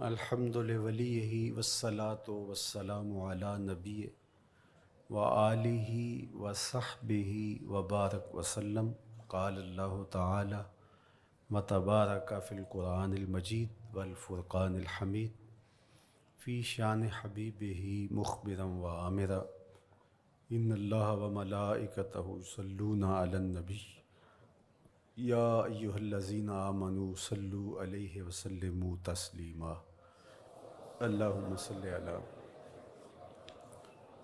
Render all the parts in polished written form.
الحمد لولیہ والصلاة والسلام علی نبی وآلہ وصحبہ وبارک وسلم۔ قال اللہ تعالی وتبارک فی القرآن المجید والفرقان الحمید فی شان حبیبہ مخبرا وآمرا ان اللہ وملائکتہ یصلون علی النبی یا ایہا الذین آمنوا صلوا علیہ وسلموا تسلیما۔ اللہم صلی علی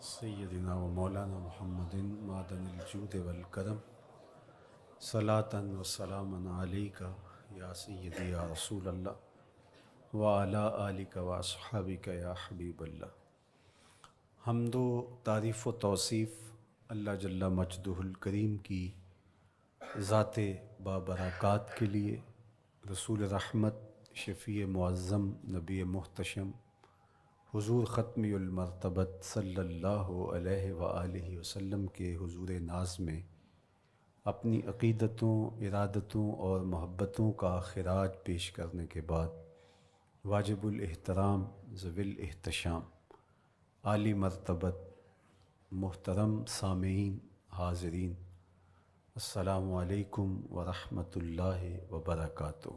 سیدنا و مولانا محمد معدن الجود والکرم صلاۃ و سلاما علیک یا سیدی یا رسول اللہ وعلی آلک و اصحابک یا حبیب اللہ۔ حمد و تعریف و توصیف اللہ جل مجدہ الکریم کی ذات بابرکات کے لیے، رسول رحمت، شفیع معظم، نبی محتشم، حضور ختمی المرتبت صلی اللہ علیہ وآلہ وسلم کے حضور ناز میں اپنی عقیدتوں، ارادتوں اور محبتوں کا خراج پیش کرنے کے بعد واجب الاحترام، ذوی الاحتشام، عالی مرتبت، محترم سامعین، حاضرین، السلام علیکم ورحمۃ اللہ وبرکاتہ۔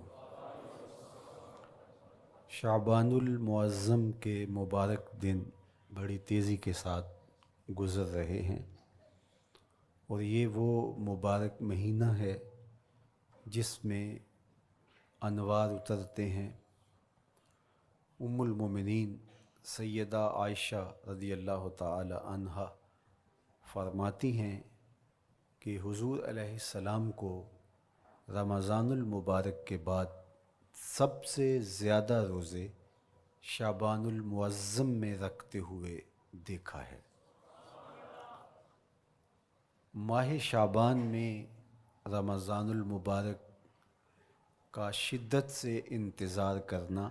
شعبان المعظم کے مبارک دن بڑی تیزی کے ساتھ گزر رہے ہیں، اور یہ وہ مبارک مہینہ ہے جس میں انوار اترتے ہیں۔ ام المومنین سیدہ عائشہ رضی اللہ تعالی عنہا فرماتی ہیں کہ حضور علیہ السلام کو رمضان المبارک کے بعد سب سے زیادہ روزے شعبان المعظم میں رکھتے ہوئے دیکھا ہے۔ ماہ شعبان میں رمضان المبارک کا شدت سے انتظار کرنا،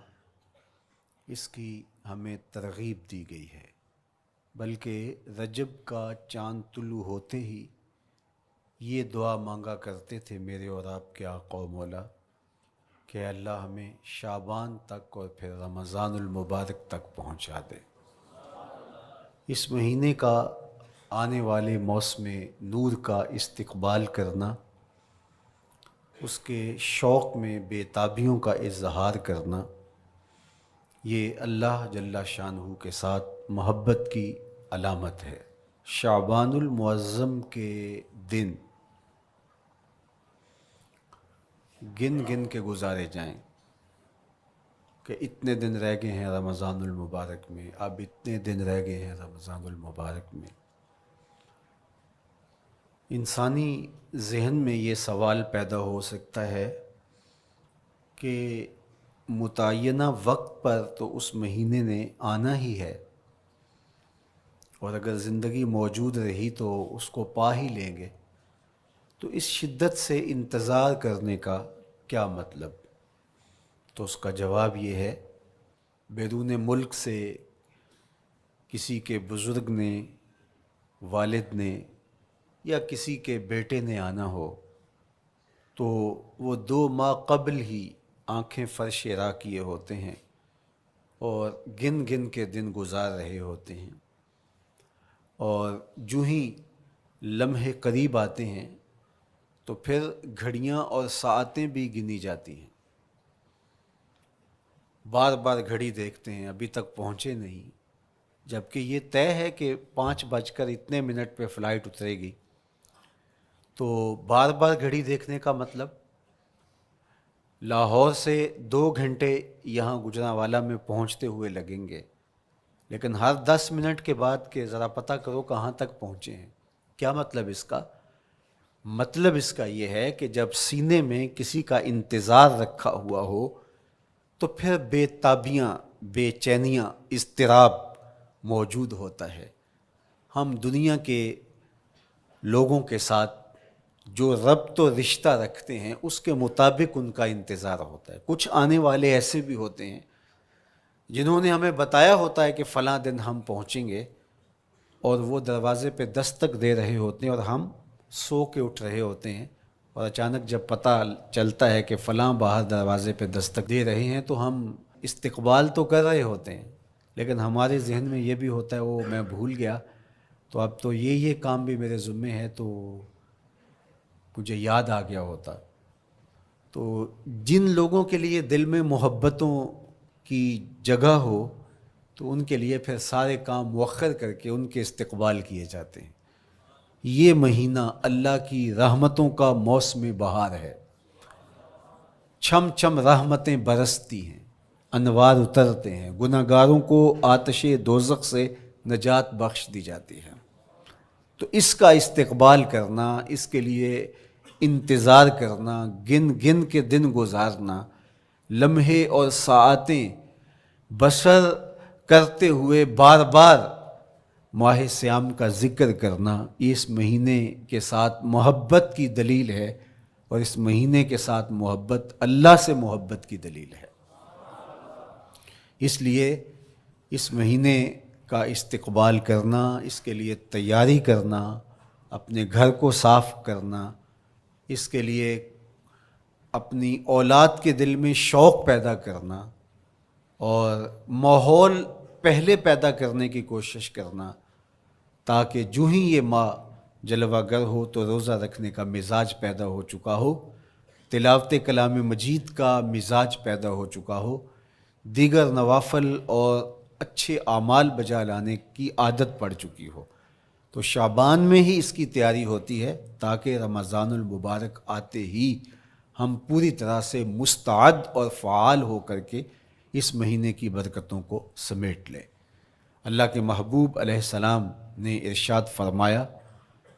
اس کی ہمیں ترغیب دی گئی ہے، بلکہ رجب کا چاند طلوع ہوتے ہی یہ دعا مانگا کرتے تھے میرے اور آپ کے آقا و مولا کہ اللہ ہمیں شعبان تک اور پھر رمضان المبارک تک پہنچا دے۔ اس مہینے کا آنے والے موسم نور کا استقبال کرنا، اس کے شوق میں بے تابیوں کا اظہار کرنا، یہ اللہ جل شانہ کے ساتھ محبت کی علامت ہے۔ شعبان المعظم کے دن گن گن کے گزارے جائیں کہ اتنے دن رہ گئے ہیں رمضان المبارک میں، اب اتنے دن رہ گئے ہیں رمضان المبارک میں۔ انسانی ذہن میں یہ سوال پیدا ہو سکتا ہے کہ متعینہ وقت پر تو اس مہینے نے آنا ہی ہے، اور اگر زندگی موجود رہی تو اس کو پا ہی لیں گے، تو اس شدت سے انتظار کرنے کا کیا مطلب؟ تو اس کا جواب یہ ہے، بیرون ملک سے کسی کے بزرگ نے، والد نے یا کسی کے بیٹے نے آنا ہو تو وہ 2 ماہ قبل ہی آنکھیں فرش راہ کیے ہوتے ہیں اور گن گن کے دن گزار رہے ہوتے ہیں، اور جو ہی لمحے قریب آتے ہیں تو پھر گھڑیاں اور ساعتیں بھی گنی جاتی ہیں، بار بار گھڑی دیکھتے ہیں، ابھی تک پہنچے نہیں، جبکہ یہ طے ہے کہ 5:02 پہ فلائٹ اترے گی۔ تو بار بار گھڑی دیکھنے کا مطلب لاہور سے 2 گھنٹے یہاں گجرانوالہ میں پہنچتے ہوئے لگیں گے، لیکن ہر 10 منٹ کے بعد کہ ذرا پتہ کرو کہاں تک پہنچے ہیں۔ کیا مطلب اس کا؟ مطلب اس کا یہ ہے کہ جب سینے میں کسی کا انتظار رکھا ہوا ہو تو پھر بے تابیاں، بے چینیاں، اضطراب موجود ہوتا ہے۔ ہم دنیا کے لوگوں کے ساتھ جو ربط و رشتہ رکھتے ہیں اس کے مطابق ان کا انتظار ہوتا ہے۔ کچھ آنے والے ایسے بھی ہوتے ہیں جنہوں نے ہمیں بتایا ہوتا ہے کہ فلاں دن ہم پہنچیں گے، اور وہ دروازے پہ دستک دے رہے ہوتے ہیں اور ہم سو کے اٹھ رہے ہوتے ہیں، اور اچانک جب پتہ چلتا ہے کہ فلاں باہر دروازے پہ دستک دے رہے ہیں تو ہم استقبال تو کر رہے ہوتے ہیں، لیکن ہمارے ذہن میں یہ بھی ہوتا ہے وہ میں بھول گیا، تو اب تو یہ کام بھی میرے ذمے ہے، تو مجھے یاد آ گیا ہوتا۔ تو جن لوگوں کے لیے دل میں محبتوں کی جگہ ہو تو ان کے لیے پھر سارے کام مؤخر کر کے ان کے استقبال کیے جاتے ہیں۔ یہ مہینہ اللہ کی رحمتوں کا موسم بہار ہے، چھم چھم رحمتیں برستی ہیں، انوار اترتے ہیں، گناہ گاروں کو آتش دوزخ سے نجات بخش دی جاتی ہے۔ تو اس کا استقبال کرنا، اس کے لیے انتظار کرنا، گن گن کے دن گزارنا، لمحے اور ساعتیں بسر کرتے ہوئے بار بار ماہ سیام کا ذکر کرنا، یہ اس مہینے کے ساتھ محبت کی دلیل ہے، اور اس مہینے کے ساتھ محبت اللہ سے محبت کی دلیل ہے۔ اس لیے اس مہینے کا استقبال کرنا، اس کے لیے تیاری کرنا، اپنے گھر کو صاف کرنا، اس کے لیے اپنی اولاد کے دل میں شوق پیدا کرنا اور ماحول پہلے پیدا کرنے کی کوشش کرنا، تاکہ جو ہی یہ ماہ جلوہ گر ہو تو روزہ رکھنے کا مزاج پیدا ہو چکا ہو، تلاوت کلام مجید کا مزاج پیدا ہو چکا ہو، دیگر نوافل اور اچھے اعمال بجا لانے کی عادت پڑ چکی ہو۔ تو شعبان میں ہی اس کی تیاری ہوتی ہے، تاکہ رمضان المبارک آتے ہی ہم پوری طرح سے مستعد اور فعال ہو کر کے اس مہینے کی برکتوں کو سمیٹ لیں۔ اللہ کے محبوب علیہ السلام نے ارشاد فرمایا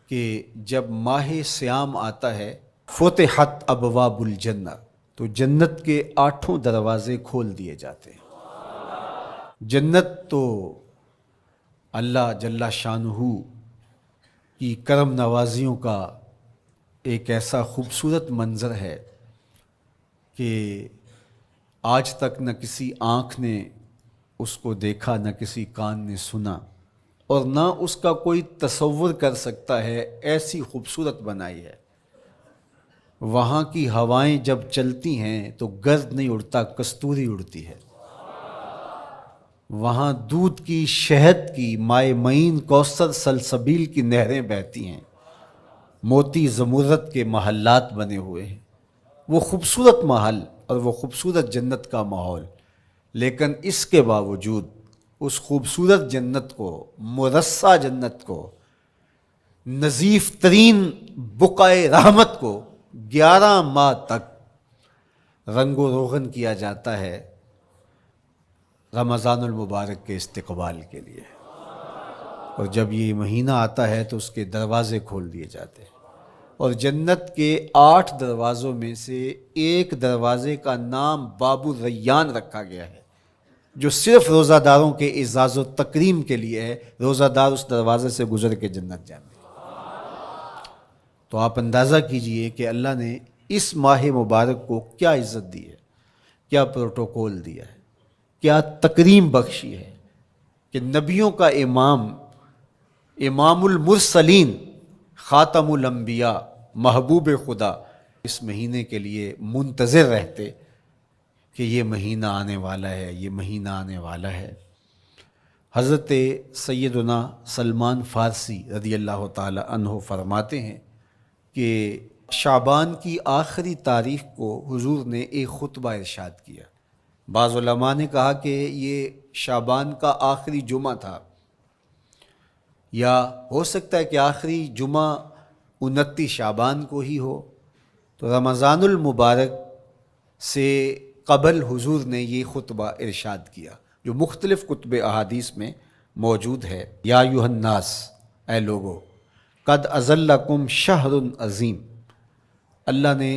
کہ جب ماہ سیام آتا ہے فتحت ابواب الجنہ، تو جنت کے 8 دروازے کھول دیے جاتے ہیں۔ جنت تو اللہ جل شانہ کی کرم نوازیوں کا ایک ایسا خوبصورت منظر ہے کہ آج تک نہ کسی آنکھ نے اس کو دیکھا، نہ کسی کان نے سنا، اور نہ اس کا کوئی تصور کر سکتا ہے، ایسی خوبصورت بنائی ہے۔ وہاں کی ہوائیں جب چلتی ہیں تو گرد نہیں اڑتا، کستوری اڑتی ہے۔ وہاں دودھ کی، شہد کی، مائے معین، کوثر، سلسبیل کی نہریں بہتی ہیں، موتی زمرد کے محلات بنے ہوئے ہیں۔ وہ خوبصورت محل اور وہ خوبصورت جنت کا ماحول، لیکن اس کے باوجود اس خوبصورت جنت کو، مرصع جنت کو، نظیف ترین بقعۂ رحمت کو 11 ماہ تک رنگ و روغن کیا جاتا ہے رمضان المبارک کے استقبال کے لیے، اور جب یہ مہینہ آتا ہے تو اس کے دروازے کھول دیے جاتے ہیں، اور جنت کے 8 دروازوں میں سے ایک دروازے کا نام باب الریان رکھا گیا ہے، جو صرف روزہ داروں کے اعزاز و تکریم کے لیے ہے۔ روزہ دار اس دروازے سے گزر کے جنت جاتے ہیں۔ تو آپ اندازہ کیجئے کہ اللہ نے اس ماہ مبارک کو کیا عزت دی ہے، کیا پروٹوکول دیا ہے، کیا تکریم بخشی ہے، کہ نبیوں کا امام، امام المرسلین، خاتم الانبیاء، محبوب خدا اس مہینے کے لیے منتظر رہتے کہ یہ مہینہ آنے والا ہے، یہ مہینہ آنے والا ہے۔ حضرت سیدنا سلمان فارسی رضی اللہ تعالی عنہ فرماتے ہیں کہ شعبان کی آخری تاریخ کو حضور نے ایک خطبہ ارشاد کیا۔ بعض علماء نے کہا کہ یہ شعبان کا آخری جمعہ تھا، یا ہو سکتا ہے کہ آخری جمعہ 29 شعبان کو ہی ہو۔ تو رمضان المبارک سے قبل حضور نے یہ خطبہ ارشاد کیا، جو مختلف کتب احادیث میں موجود ہے۔ یا ایھا الناس، اے لوگو، قد اظلکم شہر عظیم، اللہ نے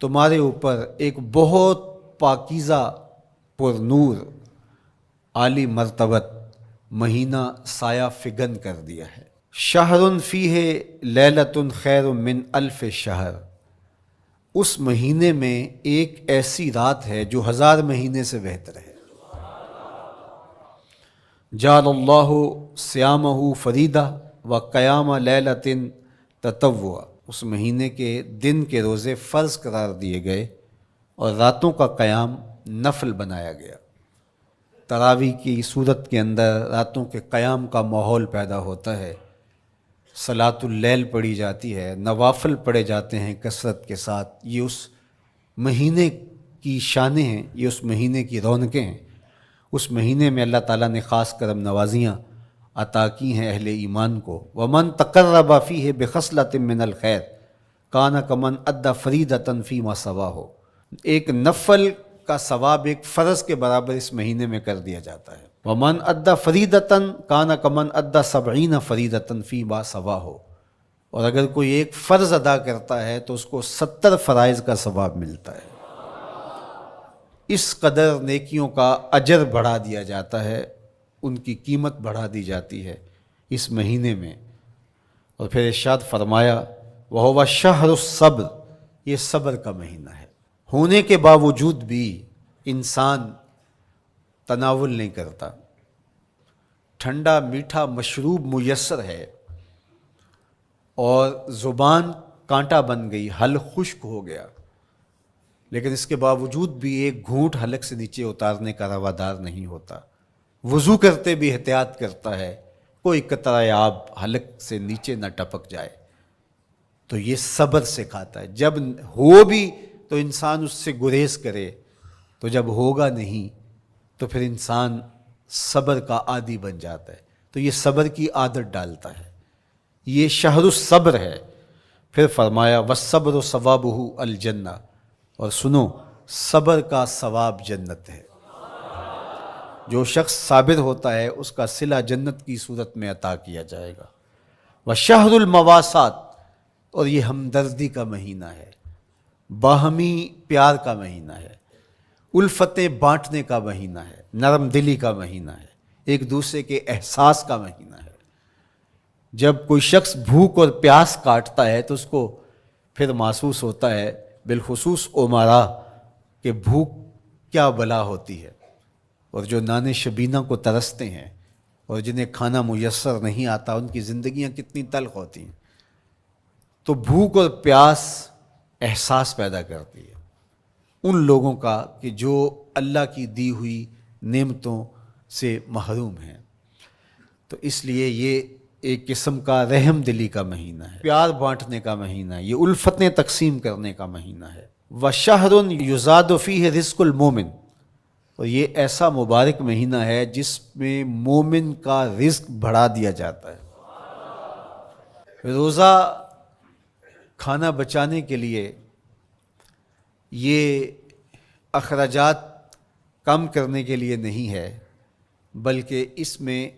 تمہارے اوپر ایک بہت پاکیزہ، پر نور، عالی مرتبت مہینہ سایہ فگن کر دیا ہے۔ شہر فیہ لیلۃ خیر من الف شہر، اس مہینے میں ایک ایسی رات ہے جو 1000 مہینے سے بہتر ہے۔ جعل اللہ صیامہ فریدہ و قیام لیلۃ تطوع، اس مہینے کے دن کے روزے فرض قرار دیے گئے اور راتوں کا قیام نفل بنایا گیا۔ تراویح کی صورت کے اندر راتوں کے قیام کا ماحول پیدا ہوتا ہے، صلاۃ اللیل پڑھی جاتی ہے، نوافل پڑھے جاتے ہیں کثرت کے ساتھ۔ یہ اس مہینے کی شانیں ہیں، یہ اس مہینے کی رونقیں ہیں۔ اس مہینے میں اللہ تعالیٰ نے خاص کرم نوازیاں عطا کی ہیں اہل ایمان کو۔ وَمَن تَقَرَّبَ فِيهِ بِخَصْلَةٍ مِّنَ الْخَيْرِ كَانَ كَمَنْ أَدَّى فَرِيضَةً فِيمَا سَوَاهُ۔ ایک نفل کا ثواب ایک فرض کے برابر اس مہینے میں کر دیا جاتا ہے۔ وَمَنْ أَدَّى فَرِيضَةً كَانَ كَمَنْ أَدَّى 70 فَرِيضَةً فِيمَا سَوَاهُ۔ اور اگر کوئی ایک فرض ادا کرتا ہے تو اس کو 70 فرائض کا ثواب ملتا ہے۔ اس قدر نیکیوں کا اجر بڑھا دیا جاتا ہے، ان کی قیمت بڑھا دی جاتی ہے اس مہینے میں۔ اور پھر ارشاد فرمایا وَهُوَ شَهْرُ الصَّبْرِ، یہ صبر کا مہینہ ہے۔ ہونے کے باوجود بھی انسان تناول نہیں کرتا۔ ٹھنڈا میٹھا مشروب میسر ہے اور زبان کانٹا بن گئی، حلق خشک ہو گیا، لیکن اس کے باوجود بھی ایک گھونٹ حلق سے نیچے اتارنے کا روادار نہیں ہوتا۔ وضو کرتے بھی احتیاط کرتا ہے کوئی قطرہ آب حلق سے نیچے نہ ٹپک جائے۔ تو یہ صبر سکھاتا ہے۔ جب ہو بھی تو انسان اس سے گریز کرے، تو جب ہوگا نہیں تو پھر انسان صبر کا عادی بن جاتا ہے، تو یہ صبر کی عادت ڈالتا ہے۔ یہ شہر الصبر ہے۔ پھر فرمایا وَالصَّبْرُ ثَوَابُهُ الْجَنَّةُ، اور سنو صبر کا ثواب جنت ہے۔ جو شخص صابر ہوتا ہے اس کا صلہ جنت کی صورت میں عطا کیا جائے گا۔ وَشَهْرُ الْمَوَاسَاتِ، اور یہ ہمدردی کا مہینہ ہے، باہمی پیار کا مہینہ ہے، الفتیں بانٹنے کا مہینہ ہے، نرم دلی کا مہینہ ہے، ایک دوسرے کے احساس کا مہینہ ہے۔ جب کوئی شخص بھوک اور پیاس کاٹتا ہے تو اس کو پھر محسوس ہوتا ہے، بالخصوص امراء، کہ بھوک کیا بلا ہوتی ہے، اور جو نان شبینہ کو ترستے ہیں اور جنہیں کھانا میسر نہیں آتا ان کی زندگیاں کتنی تلخ ہوتی ہیں۔ تو بھوک اور پیاس احساس پیدا کرتی ہے ان لوگوں کا کہ جو اللہ کی دی ہوئی نعمتوں سے محروم ہیں۔ تو اس لیے یہ ایک قسم کا رحم دلی کا مہینہ ہے، پیار بانٹنے کا مہینہ ہے، یہ الفتیں تقسیم کرنے کا مہینہ ہے۔ وَشَهْرٌ يُزَادُ فِيهِ رِزْقُ الْمُؤْمِنِ، اور یہ ایسا مبارک مہینہ ہے جس میں مومن کا رزق بڑھا دیا جاتا ہے۔ روزہ کھانا بچانے کے لیے یہ اخراجات کم کرنے کے لیے نہیں ہے، بلکہ اس میں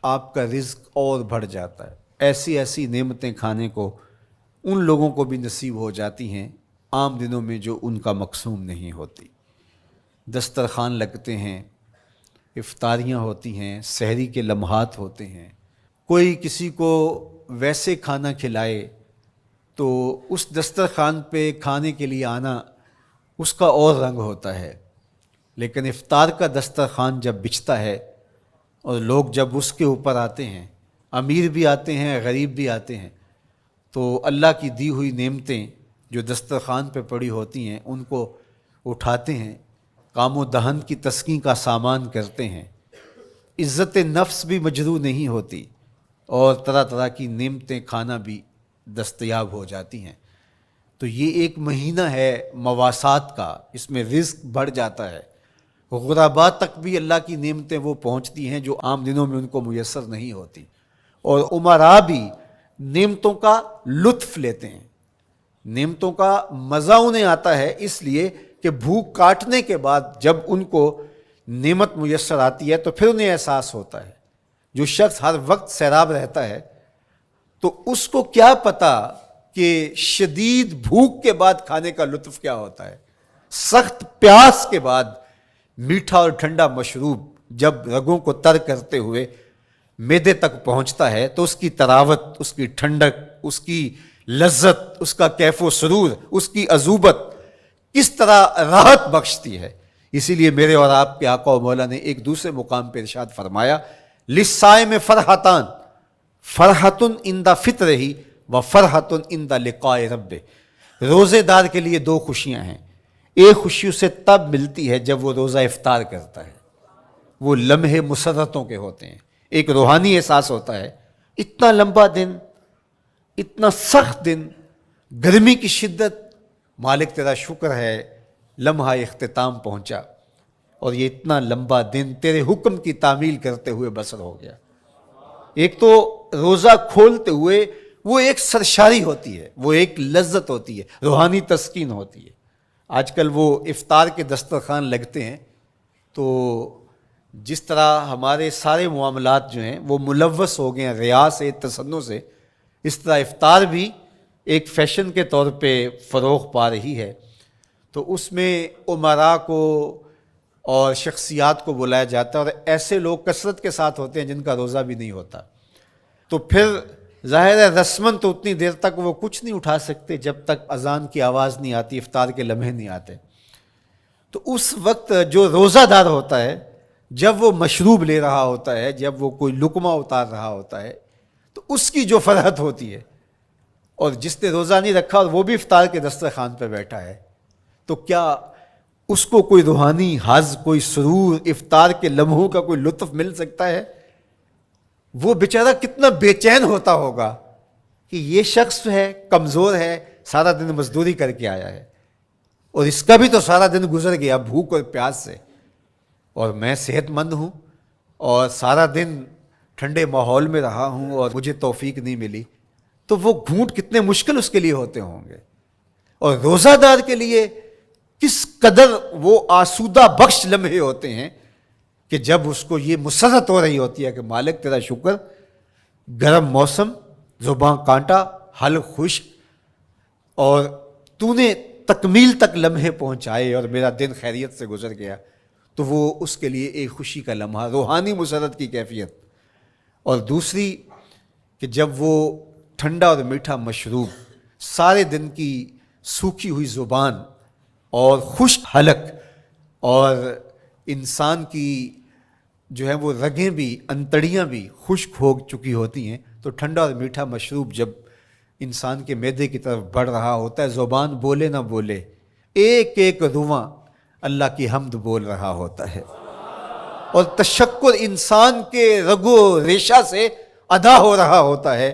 آپ کا رزق اور بڑھ جاتا ہے۔ ایسی ایسی نعمتیں کھانے کو ان لوگوں کو بھی نصیب ہو جاتی ہیں عام دنوں میں جو ان کا مقسوم نہیں ہوتی۔ دسترخوان لگتے ہیں، افطاریاں ہوتی ہیں، سحری کے لمحات ہوتے ہیں، کوئی کسی کو ویسے کھانا کھلائے تو اس دسترخوان پہ کھانے کے لیے آنا اس کا اور رنگ ہوتا ہے۔ لیکن افطار کا دسترخوان جب بچھتا ہے اور لوگ جب اس کے اوپر آتے ہیں، امیر بھی آتے ہیں، غریب بھی آتے ہیں، تو اللہ کی دی ہوئی نعمتیں جو دسترخوان پہ پڑی ہوتی ہیں ان کو اٹھاتے ہیں، کام و دہن کی تسکین کا سامان کرتے ہیں، عزت نفس بھی مجروح نہیں ہوتی اور طرح طرح کی نعمتیں کھانا بھی دستیاب ہو جاتی ہیں۔ تو یہ ایک مہینہ ہے مواسات کا، اس میں رزق بڑھ جاتا ہے، غرباء تک بھی اللہ کی نعمتیں وہ پہنچتی ہیں جو عام دنوں میں ان کو میسر نہیں ہوتی، اور امراء بھی نعمتوں کا لطف لیتے ہیں، نعمتوں کا مزہ انہیں آتا ہے، اس لیے کہ بھوک کاٹنے کے بعد جب ان کو نعمت میسر آتی ہے تو پھر انہیں احساس ہوتا ہے۔ جو شخص ہر وقت سیراب رہتا ہے تو اس کو کیا پتا کہ شدید بھوک کے بعد کھانے کا لطف کیا ہوتا ہے۔ سخت پیاس کے بعد میٹھا اور ٹھنڈا مشروب جب رگوں کو تر کرتے ہوئے معدے تک پہنچتا ہے تو اس کی طراوت، اس کی ٹھنڈک، اس کی لذت، اس کا کیف و سرور، اس کی عذوبت کس طرح راحت بخشتی ہے۔ اسی لیے میرے اور آپ کے آقا و مولا نے ایک دوسرے مقام پہ ارشاد فرمایا للصائم فرحتان، فرحۃ عند فطرہ و فرحۃ عند لقاء ربہ، روزے دار کے لیے دو خوشیاں ہیں، ایک خوشی اسے تب ملتی ہے جب وہ روزہ افطار کرتا ہے. وہ لمحے مسرتوں کے ہوتے ہیں، ایک روحانی احساس ہوتا ہے. اتنا لمبا دن، اتنا سخت دن، گرمی کی شدت، مالک تیرا شکر ہے لمحہ اختتام پہنچا، اور یہ اتنا لمبا دن تیرے حکم کی تعمیل کرتے ہوئے بسر ہو گیا. ایک تو روزہ کھولتے ہوئے وہ ایک سرشاری ہوتی ہے، وہ ایک لذت ہوتی ہے، روحانی تسکین ہوتی ہے. آج کل وہ افطار کے دسترخوان لگتے ہیں تو جس طرح ہمارے سارے معاملات جو ہیں وہ ملوث ہو گئے ہیں ریا سے، تصنع سے، اس طرح افطار بھی ایک فیشن کے طور پہ فروغ پا رہی ہے. تو اس میں امراء کو اور شخصیات کو بلایا جاتا ہے، اور ایسے لوگ کثرت کے ساتھ ہوتے ہیں جن کا روزہ بھی نہیں ہوتا. تو پھر ظاہر ہے رسماً تو اتنی دیر تک وہ کچھ نہیں اٹھا سکتے جب تک اذان کی آواز نہیں آتی، افطار کے لمحے نہیں آتے. تو اس وقت جو روزہ دار ہوتا ہے، جب وہ مشروب لے رہا ہوتا ہے، جب وہ کوئی لقمہ اتار رہا ہوتا ہے، تو اس کی جو فرحت ہوتی ہے، اور جس نے روزہ نہیں رکھا اور وہ بھی افطار کے دسترخوان پہ بیٹھا ہے، تو کیا اس کو کوئی روحانی حظ، کوئی سرور، افطار کے لمحوں کا کوئی لطف مل سکتا ہے؟ وہ بیچارہ کتنا بے چین ہوتا ہوگا کہ یہ شخص ہے کمزور ہے، سارا دن مزدوری کر کے آیا ہے، اور اس کا بھی تو سارا دن گزر گیا بھوک اور پیاس سے، اور میں صحت مند ہوں اور سارا دن ٹھنڈے ماحول میں رہا ہوں اور مجھے توفیق نہیں ملی. تو وہ گھونٹ کتنے مشکل اس کے لیے ہوتے ہوں گے. اور روزہ دار کے لیے کس قدر وہ آسودہ بخش لمحے ہوتے ہیں کہ جب اس کو یہ مسرت ہو رہی ہوتی ہے کہ مالک تیرا شکر، گرم موسم، زباں کانٹا، حلق خشک، اور تو نے تکمیل تک لمحے پہنچائے اور میرا دن خیریت سے گزر گیا. تو وہ اس کے لیے ایک خوشی کا لمحہ، روحانی مسرت کی کیفیت. اور دوسری کہ جب وہ ٹھنڈا اور میٹھا مشروب، سارے دن کی سوکھی ہوئی زبان اور خشک حلق، اور انسان کی جو ہے وہ رگیں بھی، انتڑیاں بھی خشک ہو چکی ہوتی ہیں، تو ٹھنڈا اور میٹھا مشروب جب انسان کے معدے کی طرف بڑھ رہا ہوتا ہے، زبان بولے نہ بولے، ایک ایک رواں اللہ کی حمد بول رہا ہوتا ہے، اور تشکر انسان کے رگ و ریشہ سے ادا ہو رہا ہوتا ہے،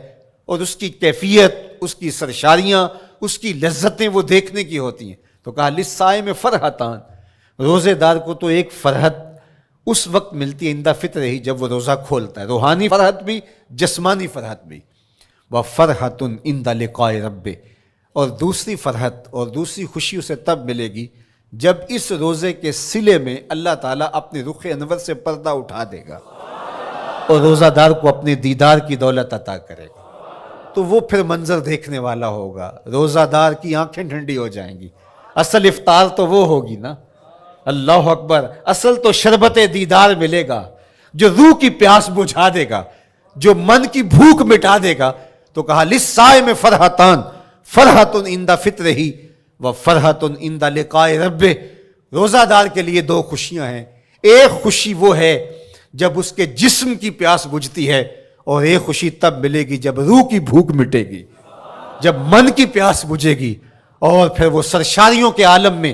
اور اس کی کیفیت، اس کی سرشاریاں، اس کی لذتیں وہ دیکھنے کی ہوتی ہیں. تو کہا للصائم فرحتان، روزے دار کو تو ایک فرحت اس وقت ملتی ہے عند فطر ہی، جب وہ روزہ کھولتا ہے، روحانی فرحت بھی، جسمانی فرحت بھی. وفرحۃ عند لقاء رب، اور دوسری فرحت اور دوسری خوشی اسے تب ملے گی جب اس روزے کے صلے میں اللہ تعالیٰ اپنے رخ انور سے پردہ اٹھا دے گا اور روزہ دار کو اپنے دیدار کی دولت عطا کرے گا. تو وہ پھر منظر دیکھنے والا ہوگا، روزہ دار کی آنکھیں ٹھنڈی ہو جائیں گی. اصل افطار تو وہ ہوگی نا، اللہ اکبر، اصل تو شربت دیدار ملے گا جو روح کی پیاس بجھا دے گا، جو من کی بھوک مٹا دے گا. تو کہا للصائم فرحتان، فرحۃ عند فطرہ وفرحۃ عند لقاء رب. روزہ دار کے لیے دو خوشیاں ہیں، ایک خوشی وہ ہے جب اس کے جسم کی پیاس بجھتی ہے، اور ایک خوشی تب ملے گی جب روح کی بھوک مٹے گی، جب من کی پیاس بجھے گی، اور پھر وہ سرشاریوں کے عالم میں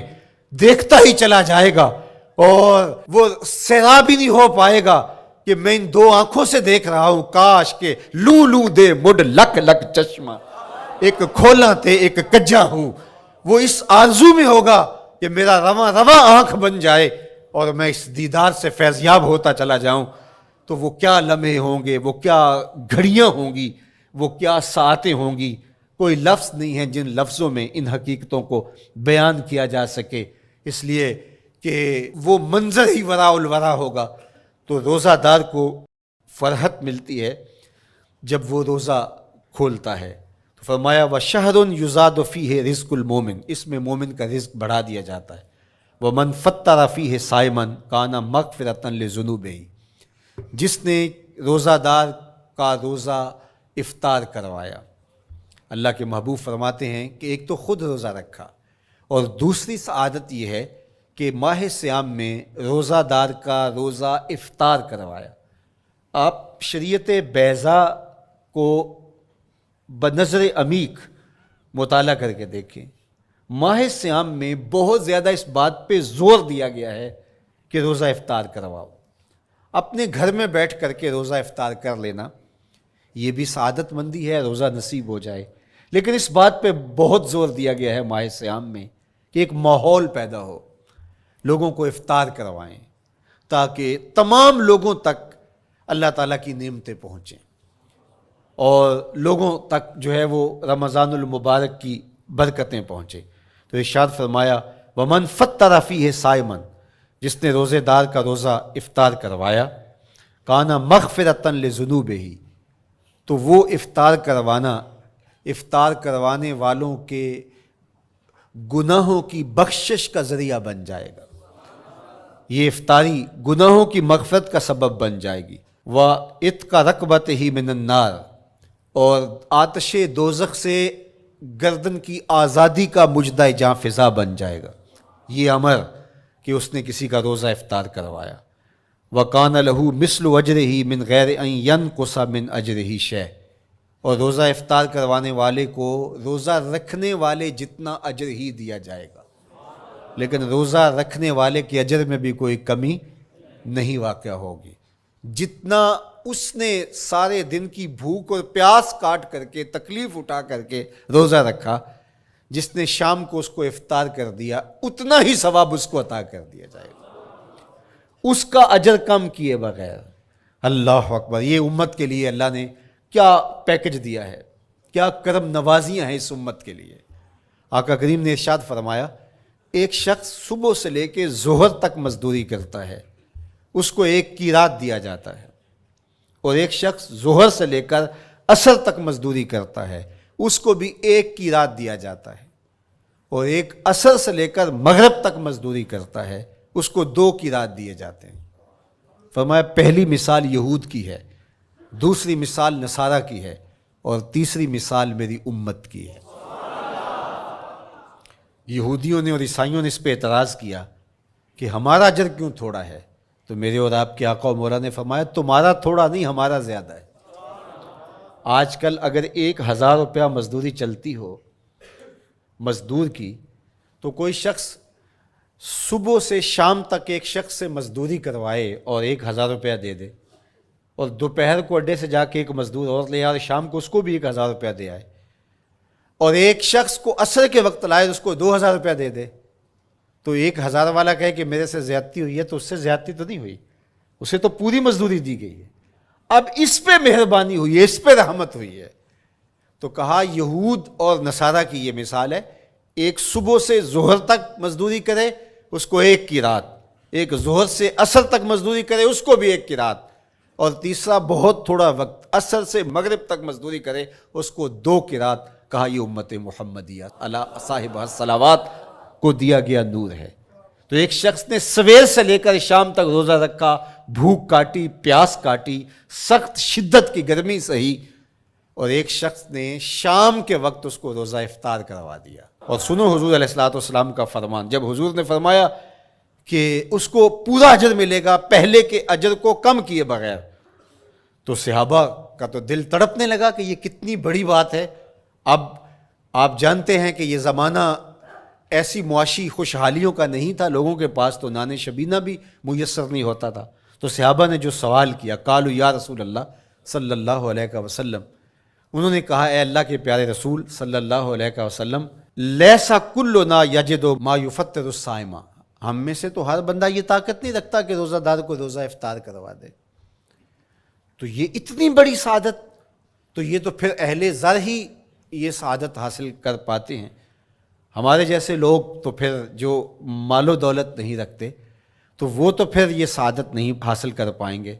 دیکھتا ہی چلا جائے گا، اور وہ سیراب ہی نہیں ہو پائے گا کہ میں ان دو آنکھوں سے دیکھ رہا ہوں، کاش کہ لوں لوں دے مڈ لک لک چشمہ، ایک کھولا تے ایک کجا ہوں. وہ اس آرزو میں ہوگا کہ میرا رواں رواں آنکھ بن جائے اور میں اس دیدار سے فیضیاب ہوتا چلا جاؤں. تو وہ کیا لمحے ہوں گے، وہ کیا گھڑیاں ہوں گی، وہ کیا ساعتیں ہوں گی. کوئی لفظ نہیں ہے جن لفظوں میں ان حقیقتوں کو بیان کیا جا سکے، اس لیے کہ وہ منظر ہی وراء الورا ہوگا. تو روزہ دار کو فرحت ملتی ہے جب وہ روزہ کھولتا ہے. تو فرمایا وَشَهْرٌ يُزَادُ فِيهِ رِزْقُ الْمُؤْمِنِ، اس میں مومن کا رزق بڑھا دیا جاتا ہے. وَمَنْ فَطَّرَ فِيهِ صَائِمًا كَانَ مَغْفِرَةً لِذُنُوبِهِ، جس نے روزہ دار کا روزہ افطار کروایا. اللہ کے محبوب فرماتے ہیں کہ ایک تو خود روزہ رکھا، اور دوسری سعادت یہ ہے کہ ماہ سیام میں روزہ دار کا روزہ افطار کروایا. آپ شریعت بیضاء کو بنظر عمیق مطالعہ کر کے دیکھیں. ماہ سیام میں بہت زیادہ اس بات پہ زور دیا گیا ہے کہ روزہ افطار کرواؤ. اپنے گھر میں بیٹھ کر کے روزہ افطار کر لینا یہ بھی سعادت مندی ہے، روزہ نصیب ہو جائے. لیکن اس بات پہ بہت زور دیا گیا ہے ماہ سیام میں کہ ایک ماحول پیدا ہو، لوگوں کو افطار کروائیں تاکہ تمام لوگوں تک اللہ تعالیٰ کی نعمتیں پہنچیں اور لوگوں تک جو ہے وہ رمضان المبارک کی برکتیں پہنچیں. تو ارشاد فرمایا وَمَنْ فَطَّرَ فِيهِ صَائِمًا، جس نے روزے دار کا روزہ افطار کروایا، کانا مغفرۃ لذنوبہ، تو وہ افطار کروانے والوں کے گناہوں کی بخشش کا ذریعہ بن جائے گا. یہ افطاری گناہوں کی مغفرت کا سبب بن جائے گی. وَعِتْقَ رَقْبَتِهِ مِنَ النَّارِ، اور آتش دوزخ سے گردن کی آزادی کا مجدہ جاں فضا بن جائے گا. یہ امر کہ اس نے کسی کا روزہ افطار کروایا. وَقَانَ لَهُ مِثْلُ أَجْرِهِ مِنْ غَيْرِ أَنْ يَنْقُصَ مِنْ أَجْرِهِ شَيْءٌ، اور روزہ افطار کروانے والے کو روزہ رکھنے والے جتنا اجر ہی دیا جائے گا، لیکن روزہ رکھنے والے کے اجر میں بھی کوئی کمی نہیں واقع ہوگی. جتنا اس نے سارے دن کی بھوک اور پیاس کاٹ کر کے تکلیف اٹھا کر کے روزہ رکھا، جس نے شام کو اس کو افطار کر دیا اتنا ہی ثواب اس کو عطا کر دیا جائے گا، اس کا اجر کم کیے بغیر. اللہ اکبر! یہ امت کے لیے اللہ نے کیا پیکج دیا ہے، کیا کرم نوازیاں ہیں اس امت کے لیے. آقا کریم نے ارشاد فرمایا ایک شخص صبح سے لے کے ظہر تک مزدوری کرتا ہے، اس کو ایک قیراط دیا جاتا ہے، اور ایک شخص ظہر سے لے کر عصر تک مزدوری کرتا ہے، اس کو بھی ایک قیراط دیا جاتا ہے، اور ایک عصر سے لے کر مغرب تک مزدوری کرتا ہے، اس کو 2 قیراط دیے جاتے ہیں. فرمایا پہلی مثال یہود کی ہے، دوسری مثال نصارہ کی ہے، اور تیسری مثال میری امت کی ہے. یہودیوں نے اور عیسائیوں نے اس پہ اعتراض کیا کہ ہمارا اجر کیوں تھوڑا ہے، تو میرے اور آپ کے آقا و مولا نے فرمایا تمہارا تھوڑا نہیں، ہمارا زیادہ ہے. آج کل اگر 1000 روپیہ مزدوری چلتی ہو مزدور کی، تو کوئی شخص صبح سے شام تک ایک شخص سے مزدوری کروائے اور 1000 روپیہ دے دے، اور دوپہر کو اڈے سے جا کے ایک مزدور اور لے آئے، شام کو اس کو بھی 1000 روپیہ دے آئے، اور ایک شخص کو عصر کے وقت لائے اس کو 2000 روپیہ دے دے، تو 1000 والا کہے کہ میرے سے زیادتی ہوئی ہے، تو اس سے زیادتی تو نہیں ہوئی، اسے تو پوری مزدوری دی گئی ہے. اب اس پہ مہربانی ہوئی ہے، اس پہ رحمت ہوئی ہے. تو کہا یہود اور نصارہ کی یہ مثال ہے، ایک صبح سے ظہر تک مزدوری کرے اس کو 1 قیراط، ایک ظہر سے عصر تک مزدوری کرے اس کو بھی 1 قیراط، اور تیسرا بہت تھوڑا وقت عصر سے مغرب تک مزدوری کرے اس کو 2 قیراط. کہا یہ امت محمدیہ علی صاحب الصلوات کو دیا گیا نور ہے. تو ایک شخص نے سویر سے لے کر شام تک روزہ رکھا، بھوک کاٹی، پیاس کاٹی، سخت شدت کی گرمی سہی، اور ایک شخص نے شام کے وقت اس کو روزہ افطار کروا دیا. اور سنو حضور علیہ الصلوۃ والسلام کا فرمان، جب حضور نے فرمایا کہ اس کو پورا اجر ملے گا پہلے کے اجر کو کم کیے بغیر، تو صحابہ کا تو دل تڑپنے لگا کہ یہ کتنی بڑی بات ہے. اب آپ جانتے ہیں کہ یہ زمانہ ایسی معاشی خوشحالیوں کا نہیں تھا، لوگوں کے پاس تو نان شبینہ بھی میسر نہیں ہوتا تھا. تو صحابہ نے جو سوال کیا، قالوا یا رسول اللہ صلی اللہ علیہ وسلم، انہوں نے کہا اے اللہ کے پیارے رسول صلی اللہ علیہ وسلم، لیسا کلنا یجد ما یفطر الصائم، ہم میں سے تو ہر بندہ یہ طاقت نہیں رکھتا کہ روزہ دار کو روزہ افطار کروا دے. تو یہ اتنی بڑی سعادت، تو یہ تو پھر اہل زر ہی یہ سعادت حاصل کر پاتے ہیں. ہمارے جیسے لوگ تو پھر جو مال و دولت نہیں رکھتے تو وہ تو پھر یہ سعادت نہیں حاصل کر پائیں گے.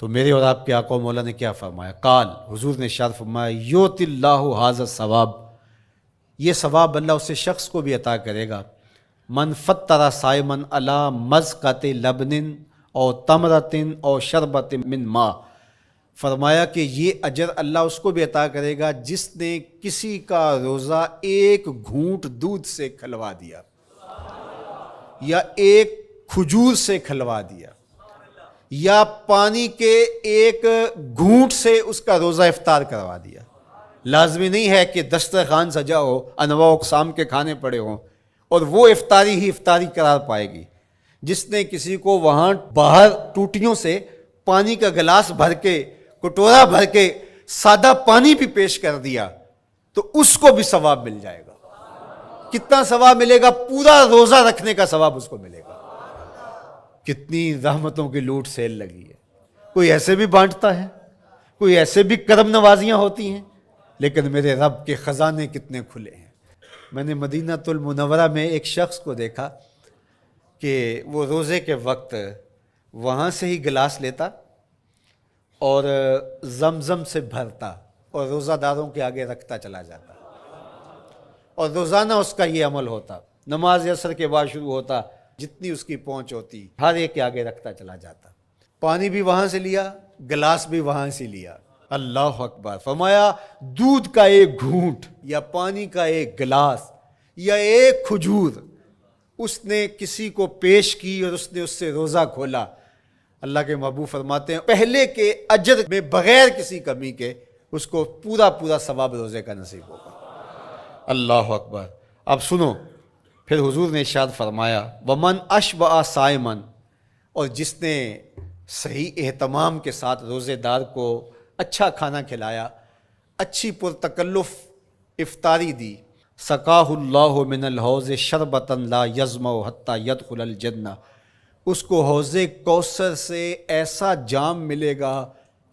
تو میرے اور آپ کے آقا و مولا نے کیا فرمایا؟ قال، حضور نے ارشاد فرمایا یؤتی اللہ ھذا الثواب، یہ ثواب اللہ اسے شخص کو بھی عطا کرے گا. من فطر صائما علی مزقۃ لبن او تمرۃ او شربۃ من ماء، فرمایا کہ یہ اجر اللہ اس کو بھی عطا کرے گا جس نے کسی کا روزہ 1 گھونٹ دودھ سے کھلوا دیا، یا 1 کھجور سے کھلوا دیا، یا پانی کے 1 گھونٹ سے اس کا روزہ افطار کروا دیا. لازمی نہیں ہے کہ دسترخوان سجا ہو، انواع اقسام کے کھانے پڑے ہوں اور وہ افطاری ہی افطاری قرار پائے گی۔ جس نے کسی کو وہاں باہر ٹوٹیوں سے پانی کا گلاس بھر کے، کٹورا بھر کے سادہ پانی بھی پیش کر دیا تو اس کو بھی ثواب مل جائے گا۔ کتنا ثواب ملے گا؟ پورا روزہ رکھنے کا ثواب اس کو ملے گا۔ کتنی رحمتوں کی لوٹ سیل لگی ہے۔ کوئی ایسے بھی بانٹتا ہے، کوئی ایسے بھی کرم نوازیاں ہوتی ہیں، لیکن میرے رب کے خزانے کتنے کھلے ہیں۔ میں نے مدینہ المنورہ میں ایک شخص کو دیکھا کہ وہ روزے کے وقت وہاں سے ہی گلاس لیتا اور زمزم سے بھرتا اور روزہ داروں کے آگے رکھتا چلا جاتا، اور روزانہ اس کا یہ عمل ہوتا۔ نماز عصر کے بعد شروع ہوتا، جتنی اس کی پہنچ ہوتی ہر ایک کے آگے رکھتا چلا جاتا۔ پانی بھی وہاں سے لیا، گلاس بھی وہاں سے لیا۔ اللہ اکبر! فرمایا دودھ کا ایک گھونٹ یا پانی کا ایک گلاس یا ایک کھجور اس نے کسی کو پیش کی اور اس نے اس سے روزہ کھولا، اللہ کے محبوب فرماتے ہیں پہلے کے اجر میں بغیر کسی کمی کے اس کو پورا پورا ثواب روزے کا نصیب ہوگا۔ اللہ اکبر! اب سنو، پھر حضور نے ارشاد فرمایا ومن اشبع صائما، اور جس نے صحیح اہتمام کے ساتھ روزے دار کو اچھا کھانا کھلایا، اچھی پرتکلف افطاری دی، سقاہ اللہ من الحوض شربتا لا یظمأ حتی یدخل الجنہ، اس کو حوض کوثر سے ایسا جام ملے گا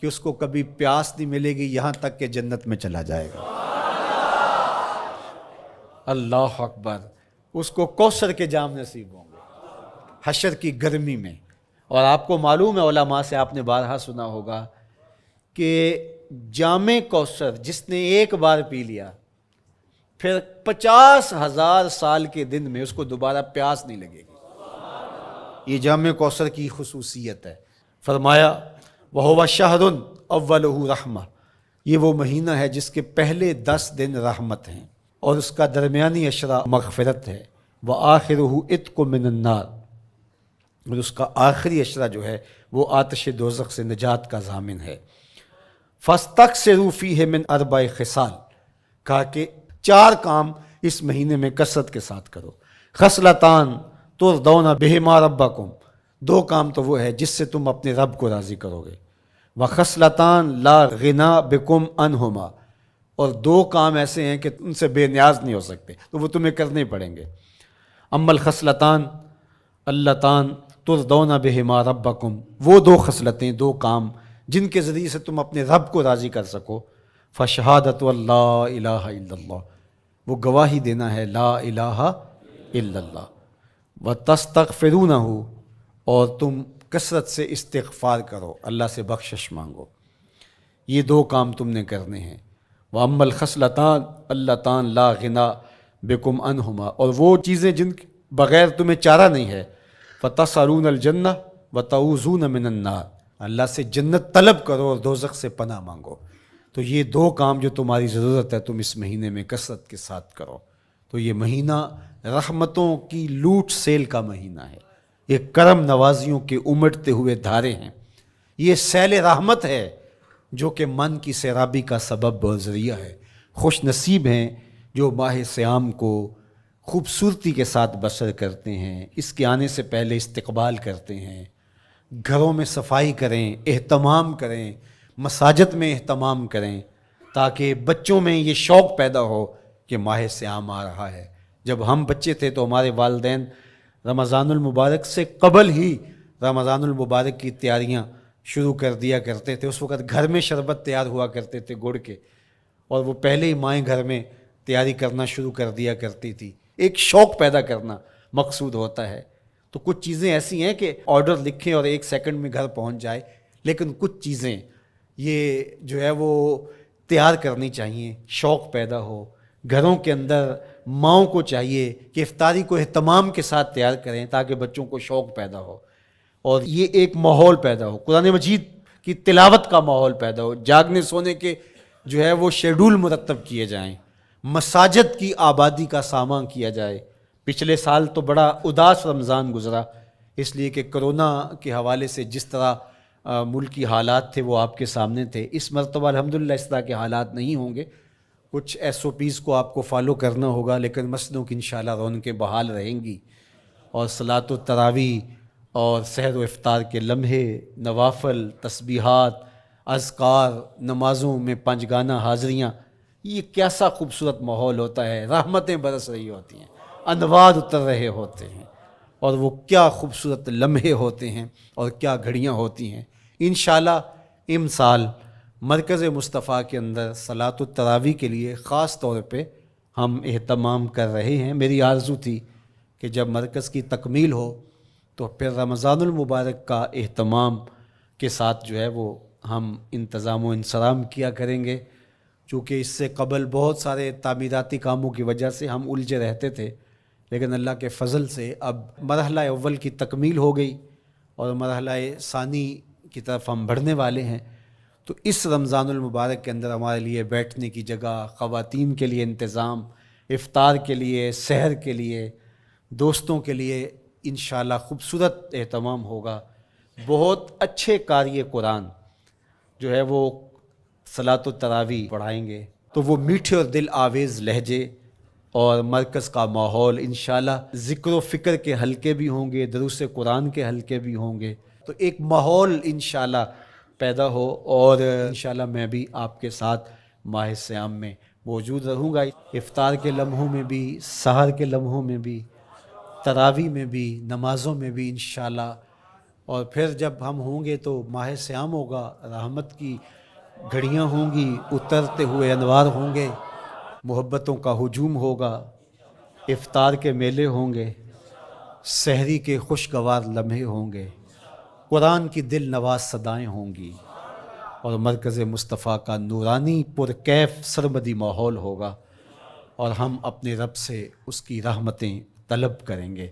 کہ اس کو کبھی پیاس نہیں ملے گی یہاں تک کہ جنت میں چلا جائے گا۔ اللہ اکبر! اس کو کوثر کے جام نصیب ہوں گے حشر کی گرمی میں۔ اور آپ کو معلوم ہے، علماء سے آپ نے بارہا سنا ہوگا کہ جام کوثر جس نے ایک بار پی لیا پھر 50,000 سال کے دن میں اس کو دوبارہ پیاس نہیں لگے گی۔ یہ جام کوثر کی خصوصیت ہے۔ فرمایا وَهُوَ شَهْرٌ أَوَّلُهُ رَحْمَةٌ، یہ وہ مہینہ ہے جس کے پہلے 10 دن رحمت ہیں اور اس کا درمیانی عشرہ مغفرت ہے، وَآخِرُهُ عِتْقٌ مِّنَ النَّارِ، اور اس کا آخری عشرہ جو ہے وہ آتش دوزخ سے نجات کا ضامن ہے۔ فَاسْتَكْثِرُوا فِيهِ مِنْ 4 خِصَالٍ، کہا کہ 4 کام اس مہینے میں کثرت کے ساتھ کرو۔ خصلتان ترضون بہما ربکم، 2 کام تو وہ ہے جس سے تم اپنے رب کو راضی کرو گے۔ وخصلتان لا غنا بکم عنہما، اور 2 کام ایسے ہیں کہ ان سے بے نیاز نہیں ہو سکتے تو وہ تمہیں کرنے پڑیں گے۔ اما الخصلتان اللتان ترضون بہما ربکم، وہ 2 خصلتیں، 2 کام جن کے ذریعے سے تم اپنے رب کو راضی کر سکو۔ فشہادت اللہ الہ الا اللہ، وہ گواہی دینا ہے لا الہ الا اللہ، وتستغفرونہ، اور تم کثرت سے استغفار کرو، اللہ سے بخشش مانگو۔ یہ 2 کام تم نے کرنے ہیں۔ وَأَمَّا الْخَصْلَتَانِ اللَّتَانِ لَا غِنَىٰ بِكُمْ عَنْهُمَا، اور وہ چیزیں جن بغیر تمہیں چارہ نہیں ہے۔ فَتَسْأَلُونَ الْجَنَّةَ وَتَعُوذُونَ مِنَ النَّارِ، اللہ سے جنت طلب کرو اور دوزخ سے پناہ مانگو۔ تو یہ 2 کام جو تمہاری ضرورت ہے تم اس مہینے میں کثرت کے ساتھ کرو۔ تو یہ مہینہ رحمتوں کی لوٹ سیل کا مہینہ ہے، یہ کرم نوازیوں کے امٹتے ہوئے دھارے ہیں، یہ سیل رحمت ہے جو کہ من کی سیرابی کا سبب اور ذریعہ ہے۔ خوش نصیب ہیں جو ماہ صیام کو خوبصورتی کے ساتھ بسر کرتے ہیں، اس کے آنے سے پہلے استقبال کرتے ہیں، گھروں میں صفائی کریں، اہتمام کریں، مساجد میں اہتمام کریں، تاکہ بچوں میں یہ شوق پیدا ہو کہ ماہ صیام آ رہا ہے۔ جب ہم بچے تھے تو ہمارے والدین رمضان المبارک سے قبل ہی رمضان المبارک کی تیاریاں شروع کر دیا کرتے تھے۔ اس وقت گھر میں شربت تیار ہوا کرتے تھے گڑ کے، اور وہ پہلے ہی مائیں گھر میں تیاری کرنا شروع کر دیا کرتی تھی۔ ایک شوق پیدا کرنا مقصود ہوتا ہے۔ تو کچھ چیزیں ایسی ہیں کہ آرڈر لکھیں اور 1 سیکنڈ میں گھر پہنچ جائے، لیکن کچھ چیزیں یہ جو ہے وہ تیار کرنی چاہیے، شوق پیدا ہو۔ گھروں کے اندر ماؤں کو چاہیے کہ افطاری کو اہتمام کے ساتھ تیار کریں تاکہ بچوں کو شوق پیدا ہو، اور یہ ایک ماحول پیدا ہو، قرآن مجید کی تلاوت کا ماحول پیدا ہو، جاگنے سونے کے جو ہے وہ شیڈول مرتب کیے جائیں، مساجد کی آبادی کا سامان کیا جائے۔ پچھلے سال تو بڑا اداس رمضان گزرا، اس لیے کہ کرونا کے حوالے سے جس طرح ملکی حالات تھے وہ آپ کے سامنے تھے۔ اس مرتبہ الحمدللہ اس طرح کے حالات نہیں ہوں گے، کچھ SOPs کو آپ کو فالو کرنا ہوگا، لیکن مسجدوں کی انشاءاللہ رونقیں بحال رہیں گی، اور صلاۃ التراویح اور سحر و افطار کے لمحے، نوافل، تسبیحات، اذکار، نمازوں میں 5 گانہ حاضریاں، یہ کیسا خوبصورت ماحول ہوتا ہے، رحمتیں برس رہی ہوتی ہیں، انوار اتر رہے ہوتے ہیں، اور وہ کیا خوبصورت لمحے ہوتے ہیں اور کیا گھڑیاں ہوتی ہیں۔ انشاءاللہ امسال مرکز مصطفیٰ کے اندر صلاۃ التراویح کے لیے خاص طور پہ ہم اہتمام کر رہے ہیں۔ میری آرزو تھی کہ جب مرکز کی تکمیل ہو تو پھر رمضان المبارک کا اہتمام کے ساتھ جو ہے وہ ہم انتظام و انصرام کیا کریں گے، چونکہ اس سے قبل بہت سارے تعمیراتی کاموں کی وجہ سے ہم الجھے رہتے تھے، لیکن اللہ کے فضل سے اب مرحلہ اول کی تکمیل ہو گئی اور مرحلہ ثانی کی طرف ہم بڑھنے والے ہیں۔ تو اس رمضان المبارک کے اندر ہمارے لیے بیٹھنے کی جگہ، خواتین کے لیے انتظام، افطار کے لیے، سحر کے لیے، دوستوں کے لیے انشاءاللہ خوبصورت اہتمام ہوگا۔ بہت اچھے قاری قرآن جو ہے وہ صلاۃ التراویح پڑھائیں گے، تو وہ میٹھے اور دل آویز لہجے اور مرکز کا ماحول انشاءاللہ ذکر و فکر کے حلقے بھی ہوں گے، دروس قرآن کے حلقے بھی ہوں گے، تو ایک ماحول انشاءاللہ پیدا ہو، اور انشاءاللہ میں بھی آپ کے ساتھ ماہ صیام میں موجود رہوں گا، افطار کے لمحوں میں بھی، سحر کے لمحوں میں بھی، تراویح میں بھی، نمازوں میں بھی انشاءاللہ، اور پھر جب ہم ہوں گے تو ماہ صیام ہوگا، رحمت کی گھڑیاں ہوں گی، اترتے ہوئے انوار ہوں گے، محبتوں کا ہجوم ہوگا، افطار کے میلے ہوں گے، سحری کے خوشگوار لمحے ہوں گے، قرآن کی دل نواز صدائیں ہوں گی، اور مرکز مصطفیٰ کا نورانی پرکیف سرمدی ماحول ہوگا، اور ہم اپنے رب سے اس کی رحمتیں طلب کریں گے۔